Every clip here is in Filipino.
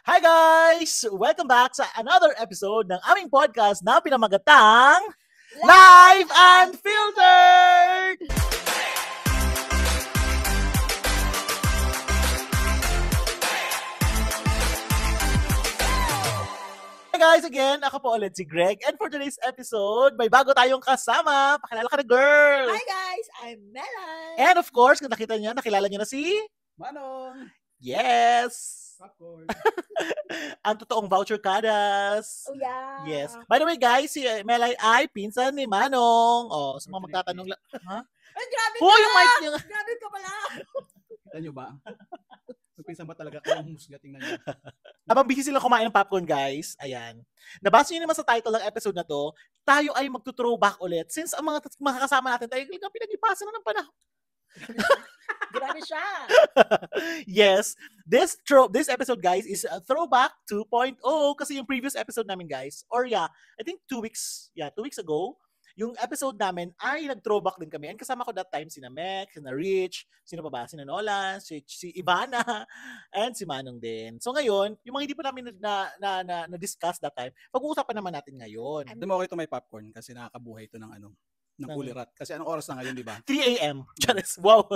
Hi guys! Welcome back sa another episode ng aming podcast na pinamagatang Live Unfiltered! Hi guys, again, ako po ulit si Greg, and for today's episode, may bago tayong kasama. Pakilala ka na, girl! Hi guys, I'm Melan. And of course, kung nakilala niyo na si... Manong! Yes! Popcorn! Ang totoong voucher kadas. Oh yeah. Yes. By the way, guys, si Melay ay pinsan ni Manong. Oh, sa mga magtatanong lang. Ha? Ay, grabe Po, ka! yung mic niya. Grabe ka pala! Kita nyo ba? Magpinsan ba talaga kayong musga? Tingnan nyo. Habang busy sila kumain ng popcorn, guys, ayan. Nabasa nyo naman sa title ng episode na to, tayo ay magto-throwback ulit since ang mga kasama natin tayo pinag-ipasa na ng panahon. Grabe siya. Yes, this episode, guys, is a throwback 2.0 kasi yung previous episode namin, guys, or yeah, I think 2 weeks ago, yung episode namin ay nag-throwback din kami. And kasama ko that time sina Mek, sina Rich, sino pa ba? Sina Nolan, si Ivana, and si Manong din. So ngayon, yung mga hindi pa namin na-discuss that time, pag-uusapan naman natin ngayon. Hindi mo okay ito may popcorn kasi nakakabuhay ito ng kulirat. Kasi anong oras na ngayon, di ba? 3 a.m. Charis, wow.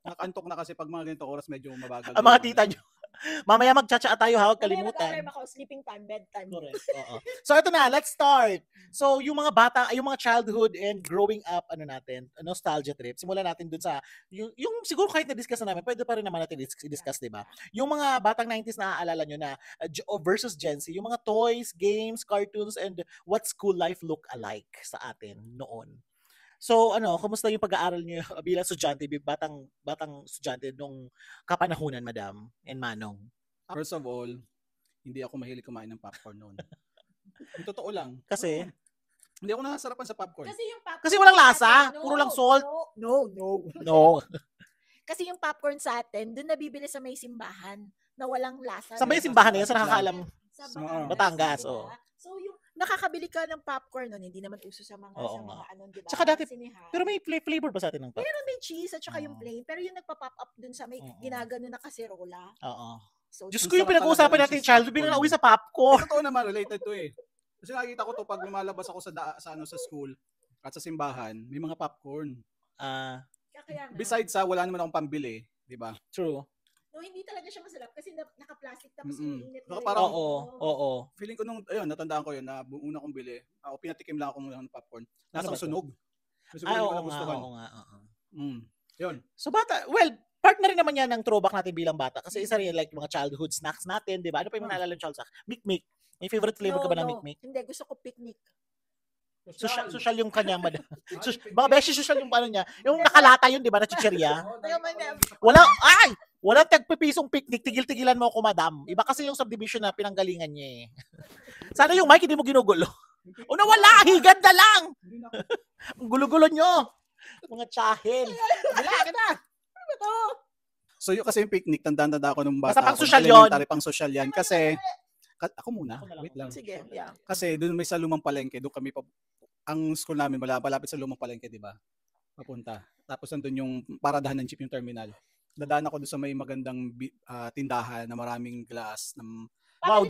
Nakaantok na kasi pag mga ganitong oras medyo mabagal. Ang mga tita nyo. Mamaya mag-cha-cha tayo, ha? Huwag kalimutan. Mamaya ako, sleeping time, bedtime. Correct. Oo. So ito na, let's start. So yung mga bata, yung mga childhood and growing up, nostalgia trip. Simulan natin dun sa, yung siguro kahit na-discuss na namin, pwede pa rin naman natin i-discuss, di ba? Yung mga batang 90s na naaalala nyo na versus Gen Z, yung mga toys, games, cartoons, and what school life look alike sa atin noon. So, kumusta yung pag-aaral niyo bilang estudyante, batang estudyante nung kapanahunan, Madam and Manong? First of all, hindi ako mahilig kumain ng popcorn noon. Yung totoo lang. Kasi? Hindi ako nasarapan sa popcorn. Kasi yung popcorn Kasi walang lasa? sa atin, Puro lang salt? No. Kasi yung popcorn sa atin, doon nabibili sa may simbahan na walang lasa. Sa may simbahan na yun, sa nakakaalam? Sa Batangas, diba? oo. So yung nakakabili ka ng popcorn noon, hindi naman uso sa mga diba? Tsaka dati, sinihan. pero may flavor ba sa atin ng popcorn? Meron din cheese at saka yung plain, pero yung nagpa-pop up dun sa may ginagano na kaserola. Oo. So, Diyos ko, yung pinag-uusapan natin, childhood, biglang nauwi sa popcorn. Totoo naman, related to eh. Kasi nakikita ko to pag lumalabas ako sa school at sa simbahan, may mga popcorn. Kaya nga. Besides wala naman akong pambili, di ba? True. No, hindi talaga siya masarap kasi naka-plastic tapos umiinit na Parang, oo. Feeling ko natandaan ko yun na una kong bili, pinatikim lang ako muna ng popcorn. Nasa sunog. Oo nga. Yun. So part na rin naman yan ng throwback natin bilang bata. Kasi isa rin like mga childhood snacks natin, di ba? Ano pa yung naalala ng childhood snacks? Mikmik. May favorite flavor ka ba ng Mikmik? Hindi, gusto ko picnic. Social yung kanya, madam. Mga beshi social yung niya. Yung nakalata yun, di ba? Na chicheria. Wala tagpipisong picnic, tigil-tigilan mo ako, madam. Iba kasi yung subdivision na pinanggalingan niya eh. Sana yung mic hindi mo ginugulo. O nawala, higad na lang. Ang gulo-gulo nyo. Mga tsahil. Wala ka na. Ano to? So yung kasi yung picnic, tanda ako nung bata. Basta pang ako, social yun. Pang social yan. Kasi, ako muna. Wait lang. Sige, yeah. Kasi doon may sa Lumang Palengke, doon kami ang school namin malapit sa Lumang Palengke, di ba? Papunta. Tapos nandun yung paradahan ng jeep, yung terminal. Dadaan ako doon sa may magandang tindahan na maraming glass. Wow,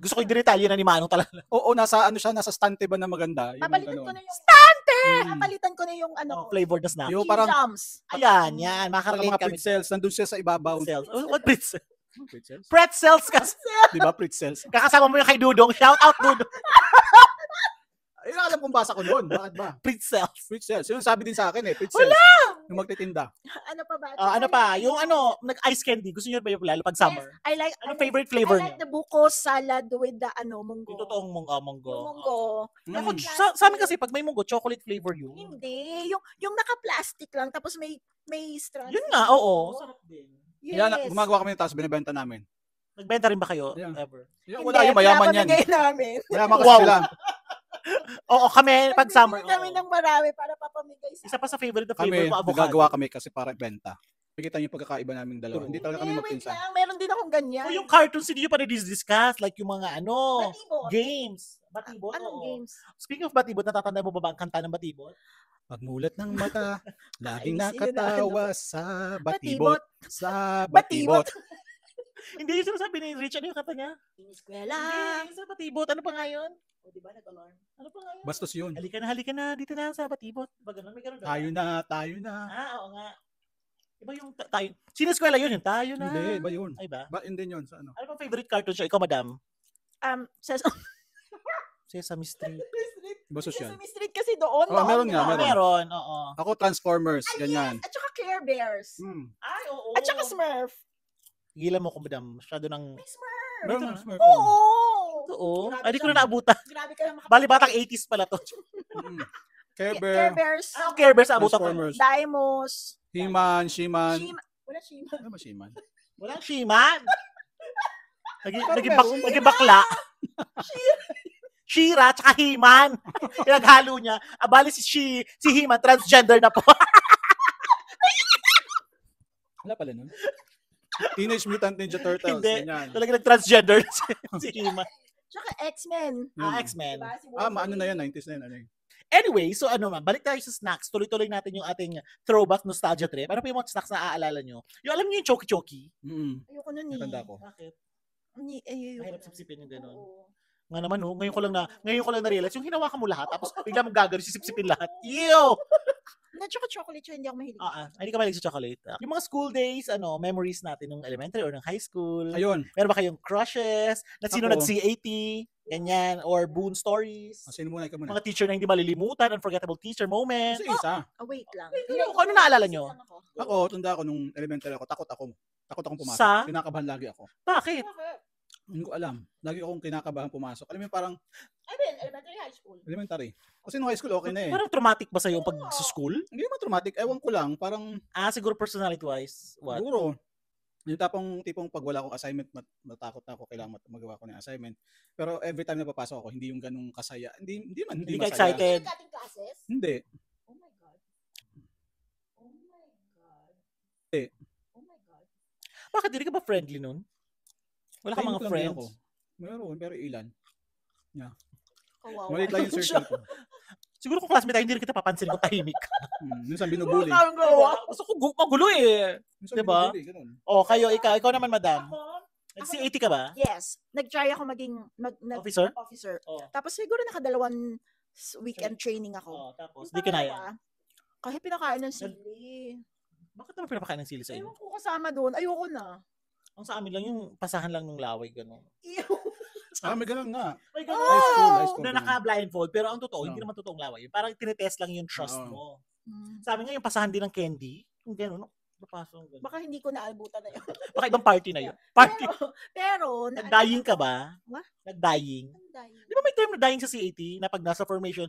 gusto ko yung detalye na ni Manong talaga. Oo, nasa stante ba na maganda? Papalitan ko na yung Papalitan ko na yung flavored na snack. Yung parang jams. Ayan, makarelate mga kami. pretzels, nandun siya sa ibabaw. What pretzels? Pretzels? Pretzels kasi. Di ba pretzels? Kakasama mo yung kay Dudong. Shout out, Dudong. Ayun ang alam kong basa ko noon. Bakit ba? Pretzels. Pretzels. Yun sabi din sa akin eh. Pretzels. Wala! Yung magtitinda. Ano pa ba? Ano pa? Yung nag-ice candy. Gusto niyo ba yung lalo pag summer? Yes, I like. Anong favorite flavor I niyo? like the buko salad with the munggo. Yung totoong munggo. Yung munggo. Ako, sa amin kasi, pag may munggo, chocolate flavor yun. Hindi. Yung naka-plastic lang, tapos may straw. Yun nga, oo. Sarap din. Yes. Yan, gumagawa kami ng tapos binibenta namin. Nagbenta rin ba kayo? Yeah. Ever? Wala yung mayaman yan. Pinapamigay namin. Mayaman kasi sila. Oo, kami, pag summer. Kami ng marami para papamigay sa isa pa sa favorite na flavor Kami, ko, avocado. nagagawa kami kasi para benta. Nakikita niyo pagkakaiba naming dalawa. Hindi talaga kami wait magpinsan. lang. Meron din akong ganyan. So, yung cartoons, hindi nyo pa na-discuss. Like yung mga Batibot. games. Batibot, Anong oo. games? Speaking of Batibot, natatanda mo ba ang kanta ng Batibot? Pagmulat ng mata, laging Ay, sino na, nakatawa sa batibot. Sa batibot. Hindi yung sinasabi ni Rich. Ano yung kanta niya? Siniskwela. Hindi, sa Batibot. Ano pa nga yun? O, diba, nag-alarm? Ano pa nga yun? Bastos yun. Halika na. Dito na sa Batibot. Ba ganun? May ganun daw. Tayo na. Oo nga. Iba yung tayo. Sino eskwela yun? Yung tayo na. Hindi, iba yun. Ay ba? Hindi yun sa ano. Ano bang favorite cartoon show? Ikaw, madam? Sesame Street. Bastos yan. Sesame Street kasi doon. Oh, meron nga, diba? Meron, oo. Ako Transformers, ganyan. At saka Care Bears. Ay, oo. At saka Smurf. Gilan mo ko, madam. Masyado ng... May Smurf. Meron Ito nga na. Smurf. Oo. Oo. Grabe Ay, di ko siya. na naabutan. Grabe ka naman. Bali, batang 80s pala to. Care Care Bear, Bears. Care Bears, abutan ko. Transformers, Daimos. He-Man, She-Man. Wala She-Man. Ano ba She-Man? Walang She-Man. Parang Naging bakla. She-Ra, tsaka He-Man. Pinaghalo niya. Abali si He-Man, transgender na po. Wala pala nun. Teenage Mutant Ninja Turtles, Hindi. ganyan. Talaga nag-transgender si He-Man. Tsaka X-Men. X-Men. Diba? Si Ano na Wolverine. yan, 90s na yan. Ano yun? Anyway, so balik tayo sa snacks. Tuloy-tuloy natin yung ating throwback nostalgia trip. Ano pa yung mga snacks na aalala nyo? Yung alam niyo yung Choki-Choki? Ayoko nun eh. Natanda ko. Bakit? Ayoko Mahirap nun. sipsipin yung ganun. Oo. Nga naman, no? Ngayon ko lang na-realize, yung hinawakan mo lahat, tapos bigla mong gagawin, sisipsipin lahat. Ew! Na tsaka chocolate siya, hindi ako mahilig. Hindi ka mahilig sa chocolate. Yung mga school days, memories natin ng elementary or ng high school. Ayun. Meron ba kayong crushes? Na sino Ako. nag-CAT? Ganyan. Or Boon Stories? Sino muna, ikaw muna. Mga teacher na hindi malilimutan, unforgettable teacher moment. Kasi isa. Wait lang. Ano naalala nyo? Ako, tanda ako nung elementary ako, takot akong pumasok. Sa? Kinakabahan lagi ako. Bakit? Hindi ko alam. Lagi akong kinakabahan pumasok. Alam mo yung parang I mean, elementary, high school. elementary. Kasi nung high school, okay na eh. Parang traumatic ba sa'yo pag sa school? Hindi naman traumatic. Ewan ko lang. Parang Siguro personality-wise. What? siguro. Yung tipong pag wala akong assignment, matakot na ako, kailangan magawa ko ng assignment. Pero every time na papasok ako, hindi yung ganung kasaya. Hindi Hindi ka masaya. excited? Cutting classes? Hindi. Oh my God. Oh my God. Hindi. Oh my God. Bakit? Hindi ka ba friendly nun? Wala ka Tahimik mga lang din friends? ako. Meron, pero ilan. Kawawa. Maliit lang yung circle ko. Siguro kung classmate tayo, hindi rin kita papansin kung tahimik ka. Minsan binubuli. Ang gawa. Gusto ko magulo eh. Minsan Diba? binubuli, ganun. Ikaw naman, madam. Nag-CAT ka ba? Yes. Nag-try ako maging Officer? officer. Oo. Tapos siguro nakadalawang weekend training ako. Tapos, di ka na yan. Kahit pinakain ng sili. Bakit naman pinapakain ng sili sa inyo? Ewan ko kasama doon. Ayoko na. Ang sa amin lang, yung pasahan lang ng laway, gano'n. May ganun nga. May High school. Na naka-blindfold, pero ang totoo, hindi Oo. naman totoong laway. Parang tinetest lang yung trust Oo. mo. Sabi nga, yung pasahan din ng candy, yung gano'n, napasok gano'n. Baka hindi ko naalbutan na yun. Baka ibang party na yun. Party. Pero Nag-dying ka ba? What? Nag-dying. Nag-dying. Di ba may term na dying sa CAT na pag nasa formation?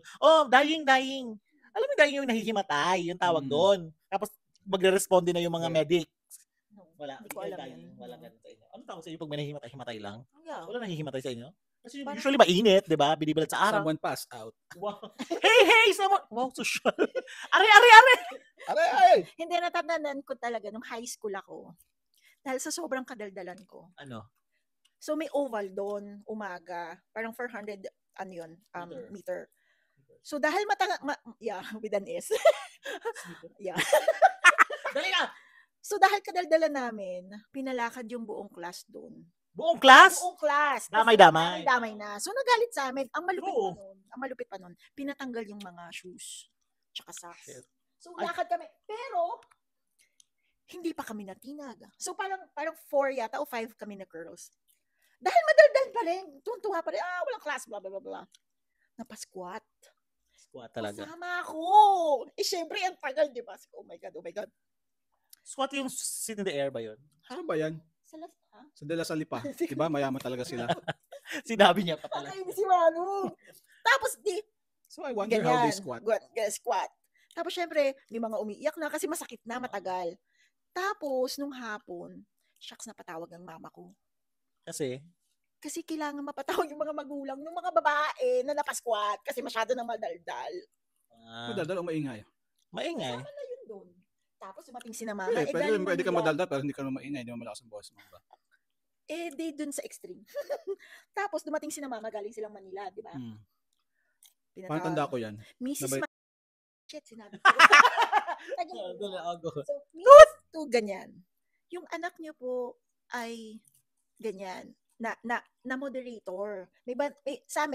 Dying. Alam mo, dying yung nahihimatay, yung tawag doon. Tapos, magre-respond din na yung mga medics. No, Wala. Hindi ko alam dying. yan. Wala ganun sa inyo. Ano tawag sa inyo pag may nahihimatay lang? Yeah. Wala nahihimatay sa inyo? Kasi Parang- usually mainit, di ba? Binibilad sa araw. Someone passed out. Wow. Hey, someone! Wow, social. Are! Aray! Hindi, natatandaan ko talaga nung high school ako. Dahil sa sobrang kadaldalan ko. Ano? So may oval doon, umaga. Parang 400, meter. So dahil with an S. Yeah. Dali na! So dahil kadaldalan namin, pinalakad yung buong class doon. Buong class? Buong class. Kasi Damay-damay. damay na. So nagalit sa amin. Ang malupit Oo. pa nun, pinatanggal yung mga shoes. Tsaka socks. Shit. So lakad kami. Pero, hindi pa kami natinag. So parang 4 yata o 5 kami na girls. Dahil madaldal pa rin. Tuntua pa rin. Walang class, blah, blah, blah, blah. Napasquat. Squat talaga. Kasama ako. Syempre, ang tagal, di ba? Oh my God. Squat yung sit in the air ba yun? Ano ba yan? Sa De La Salle pa. Diba? Mayaman talaga sila. Sinabi niya pa pala. Ay, si Manu. Tapos, So I wonder how they squat. Squat. Tapos, syempre, may mga umiiyak na kasi masakit na, matagal. Tapos, nung hapon, shucks, napatawag ang mama ko. Kasi kailangan mapatawag yung mga magulang ng mga babae na napasquat kasi masyado na madaldal. Madaldal o maingay? Maingay. Kasama na yun doon. Tapos, dumating si na mama. Pwede ka madaldal pero hindi ka naman maingay. Hindi mo malakas ang boses mo. Ba? Di dun sa extreme. Tapos, dumating si na mama, galing silang Manila, di ba? Parang tanda ko yan. Mrs. Nabay- Shit, sinabi ko. Go. So, Mrs. to ganyan. Yung anak niyo po ay ganyan, na moderator. May sa